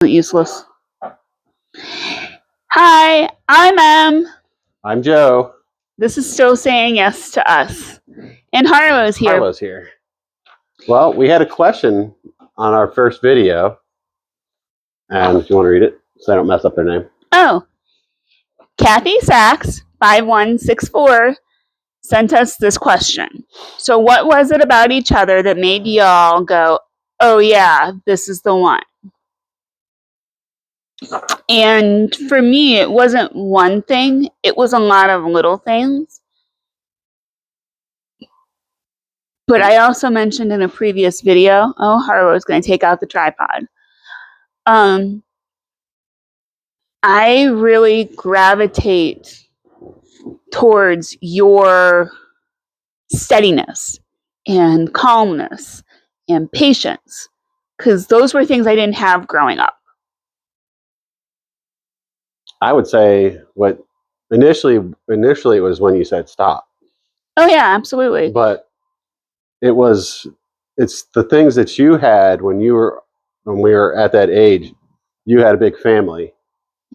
Useless. Hi, I'm Em. I'm Joe. This is Still Saying Yes to Us. And Harlow's here. Harlow's here. Well, we had a question on our first video. And if you want to read it, so I don't mess up their name. Oh. Kathy Sachs, 5164, sent us this question. So what was it about each other that made y'all go, oh yeah, this is the one? And for me, it wasn't one thing. It was a lot of little things. But I also mentioned in a previous video, Harlow's going to take out the tripod. I really gravitate towards your steadiness and calmness and patience, because those were things I didn't have growing up. I would say what initially it was when you said stop. Oh yeah, absolutely. But it's the things that you had when we were at that age. You had a big family.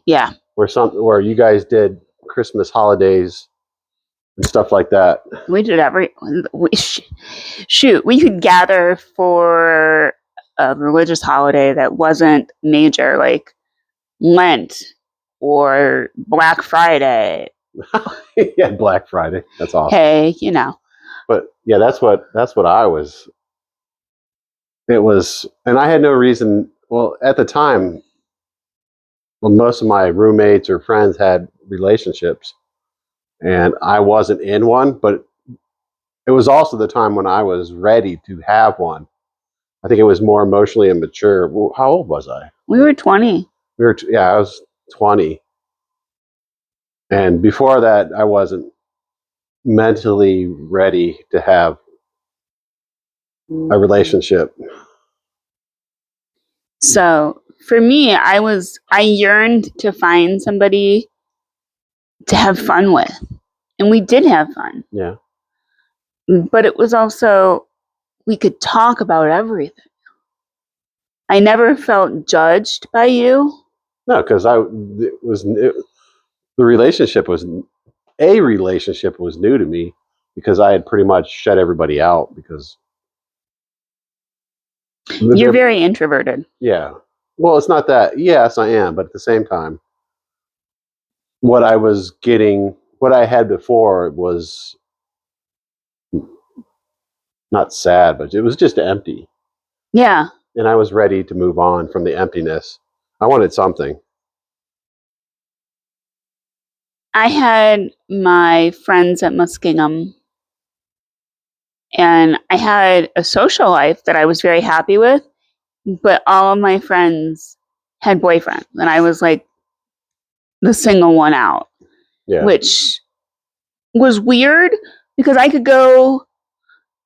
Yeah. Where you guys did Christmas holidays and stuff like that. We did we could gather for a religious holiday that wasn't major, like Lent or Black Friday. Yeah, Black Friday. That's awesome. Hey, But yeah, that's what I was. It was, and I had no reason. Well, at the time, most of my roommates or friends had relationships, and I wasn't in one. But it was also the time when I was ready to have one. I think it was more emotionally immature. Well, how old was I? We were 20. I was 20. And before that, I wasn't mentally ready to have a relationship. So for me, I yearned to find somebody to have fun with. And we did have fun. Yeah. But it was also, we could talk about everything. I never felt judged by you. No, because the relationship was new to me, because I had pretty much shut everybody out because you're very introverted. Yeah. Well, it's not that. Yes, I am, but at the same time, what I had before was not sad, but it was just empty. Yeah. And I was ready to move on from the emptiness. I wanted something. I had my friends at Muskingum, and I had a social life that I was very happy with, but all of my friends had boyfriends, and I was like the single one out. Yeah. Which was weird, because I could go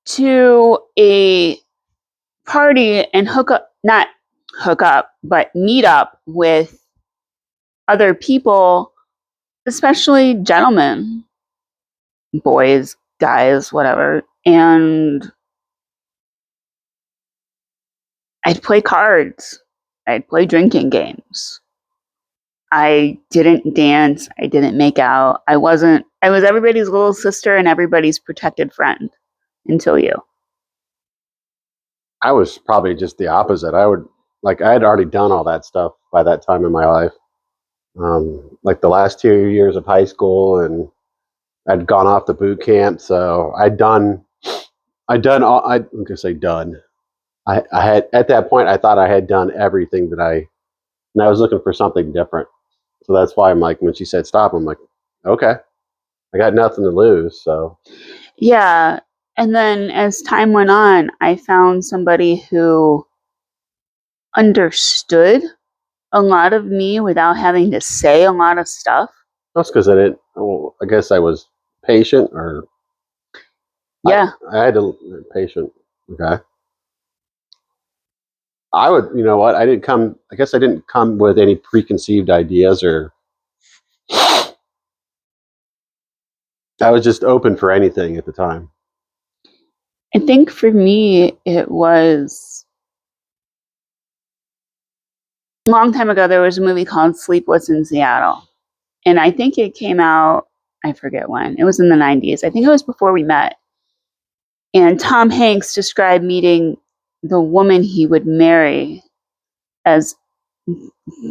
to a party and not hook up, but meet up with other people, especially gentlemen, boys, guys, whatever. And I'd play cards. I'd play drinking games. I didn't dance. I didn't make out. I was everybody's little sister and everybody's protected friend until you. I was probably just the opposite. I had already done all that stuff by that time in my life. Like the last 2 years of high school, and I'd gone off to boot camp. So I'm gonna say done. I had, at that point, I thought I had done everything and I was looking for something different. So that's why I'm like, when she said stop, I'm like, okay, I got nothing to lose. So yeah. And then as time went on, I found somebody who understood a lot of me without having to say a lot of stuff. that's because I guess I was patient, or yeah, I had to patient. Okay. You know what? I guess I didn't come with any preconceived ideas, or I was just open for anything at the time. I think for me, it was long time ago, there was a movie called Sleepless in Seattle. And I think it came out, I forget when. It was in the 90s. I think it was before we met. And Tom Hanks described meeting the woman he would marry as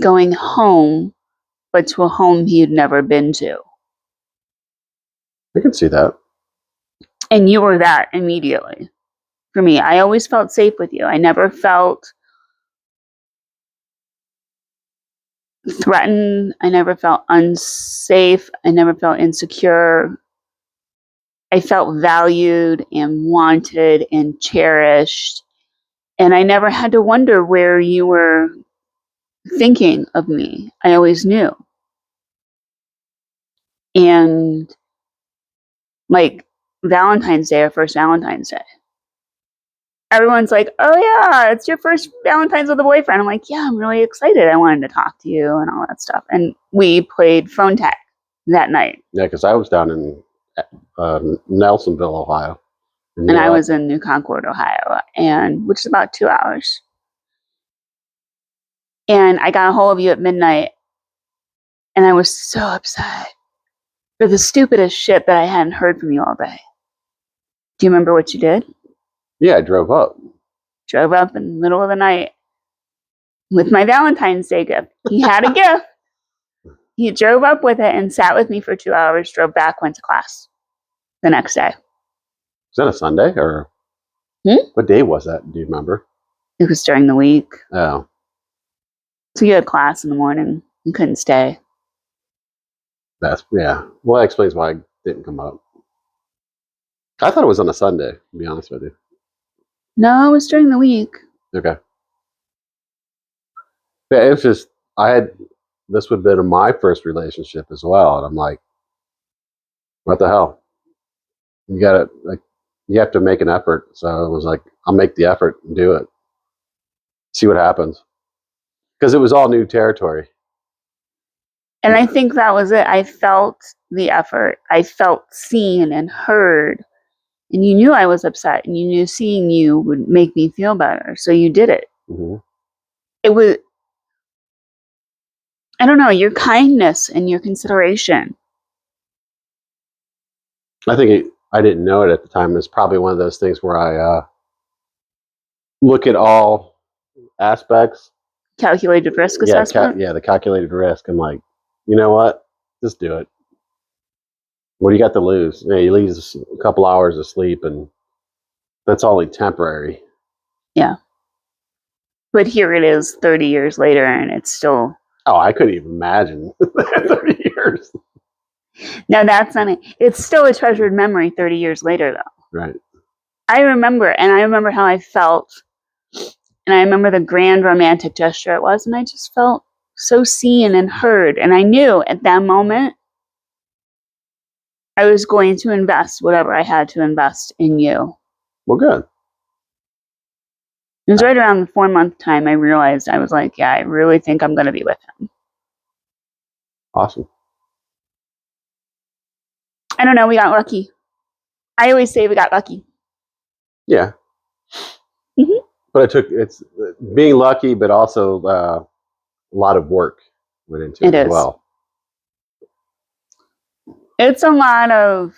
going home, but to a home he had never been to. I can see that. And you were that immediately for me. I always felt safe with you. I never felt threatened. I never felt unsafe. I never felt insecure. I felt valued and wanted and cherished. And I never had to wonder where you were thinking of me. I always knew. And like Valentine's Day, our first Valentine's Day, everyone's like, oh yeah, it's your first Valentine's with a boyfriend. I'm like, yeah, I'm really excited. I wanted to talk to you and all that stuff. And we played phone tag that night. Yeah, because I was down in Nelsonville, Ohio. And I was in New Concord, Ohio, which is about 2 hours. And I got a hold of you at midnight, and I was so upset for the stupidest shit that I hadn't heard from you all day. Do you remember what you did? Yeah, I drove up. Drove up in the middle of the night with my Valentine's Day gift. He had a gift. He drove up with it and sat with me for 2 hours, drove back, went to class the next day. Was that a Sunday or what day was that? Do you remember? It was during the week. Oh. So you had class in the morning. You couldn't stay. Yeah. Well, that explains why I didn't come up. I thought it was on a Sunday, to be honest with you. No, it was during the week. Okay. Yeah, it was just, this would have been my first relationship as well. And I'm like, what the hell? You have to make an effort. So it was like, I'll make the effort and do it. See what happens. Because it was all new territory. And I think that was it. I felt the effort. I felt seen and heard. And you knew I was upset, and you knew seeing you would make me feel better. So you did it. Mm-hmm. It was, I don't know, your kindness and your consideration. I think I didn't know it at the time. It's probably one of those things where I look at all aspects. Calculated risk assessment? The calculated risk. I'm like, you know what? Just do it. What do you got to lose? You lose a couple hours of sleep, and that's only temporary. Yeah. But here it is 30 years later, and it's still... Oh, I couldn't even imagine 30 years. No, that's not it. It's still a treasured memory 30 years later, though. Right. I remember how I felt, and I remember the grand romantic gesture it was, and I just felt so seen and heard. And I knew at that moment I was going to invest whatever I had to invest in you. Well, good. It was right around the 4-month time I realized, I was like, yeah, I really think I'm going to be with him. Awesome. I don't know, we got lucky. I always say we got lucky. Yeah. Mm-hmm. But it's being lucky, but also a lot of work went into it as well. It's a lot of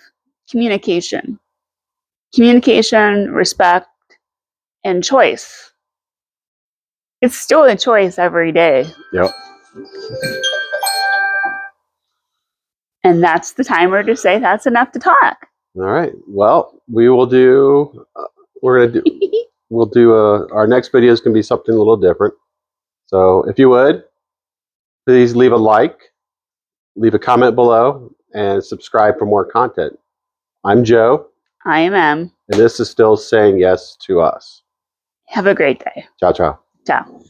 communication, respect, and choice. It's still a choice every day. Yep. And that's the timer to say that's enough to talk. All right. Well, we will do. We'll do our next video is going to be something a little different. So if you would, please leave a like, leave a comment below, and subscribe for more content. I'm Joe. I am Em. And this is still saying yes to us. Have a great day. Ciao, ciao. Ciao.